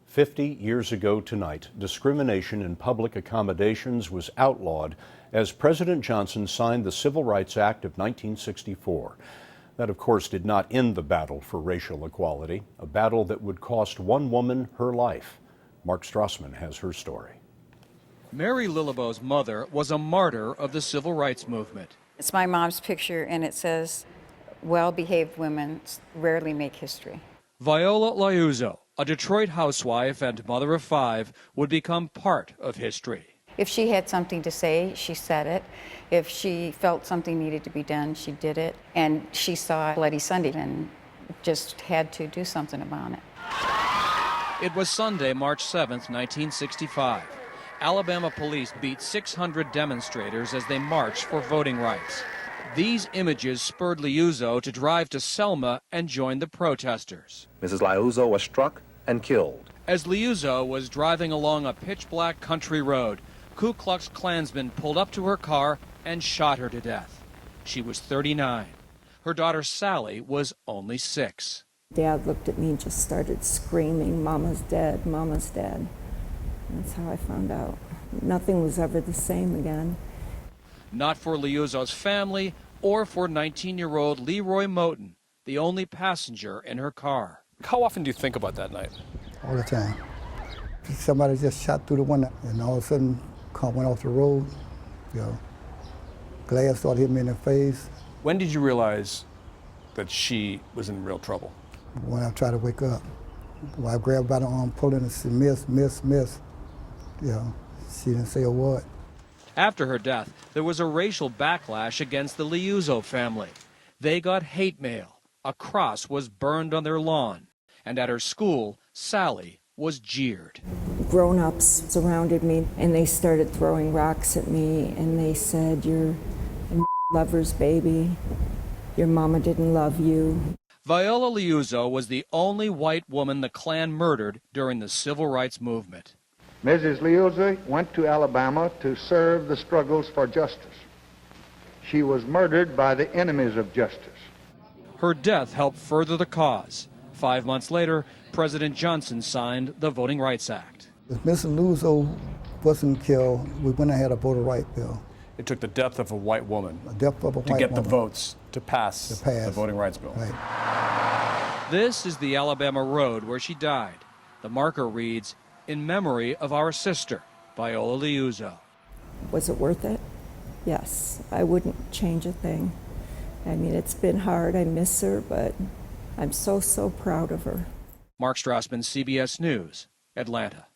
50 years ago tonight, discrimination in public accommodations was outlawed as President Johnson signed the Civil Rights Act of 1964. That, of course, did not end the battle for racial equality, a battle that would cost one woman her life. Mark Strassmann has her story. Mary Lillibow's mother was a martyr of the civil rights movement. It's my mom's picture, and it says, "Well-behaved women rarely make history." Viola Liuzzo, a Detroit housewife and mother of 5, would become part of history. If she had something to say, she said it. If she felt something needed to be done, she did it. And she saw Bloody Sunday and just had to do something about it. It was Sunday, March 7th, 1965. Alabama police beat 600 demonstrators as they marched for voting rights. These images spurred Liuzzo to drive to Selma and join the protesters. Mrs. Liuzzo was struck and killed. As Liuzzo was driving along a pitch-black country road, Ku Klux Klansmen pulled up to her car and shot her to death. She was 39. Her daughter Sally was only 6. Dad looked at me and just started screaming, "Mama's dead, Mama's dead." That's how I found out. Nothing was ever the same again. Not for Liuzzo's family or for 19-year-old Leroy Moten, the only passenger in her car. How often do you think about that night? All the time. Somebody just shot through the window, and all of a sudden, car went off the road. Glass started hitting me in the face. When did you realize that she was in real trouble? When I tried to wake up, I grabbed by the arm, pulling and said, "Miss, miss, miss." She didn't say a word. After her death, there was a racial backlash against the Liuzzo family. They got hate mail. A cross was burned on their lawn. And at her school, Sally was jeered. Grown-ups surrounded me, and they started throwing rocks at me, and they said, "You're a lover's baby. Your mama didn't love you." Viola Liuzzo was the only white woman the Klan murdered during the civil rights movement. Mrs. Liuzzo went to Alabama to serve the struggles for justice. She was murdered by the enemies of justice. Her death helped further the cause. 5 months later, President Johnson signed the Voting Rights Act. If Mrs. Liuzzo wasn't killed, we wouldn't have had a voter right bill. It took the death of a white woman The death of a to white get woman. the votes to pass the voting rights bill. Right. This is the Alabama road where she died. The marker reads, "In memory of our sister, Viola Liuzzo." Was it worth it? Yes, I wouldn't change a thing. I mean, it's been hard. I miss her, but I'm so proud of her. Mark Strassmann, CBS News, Atlanta.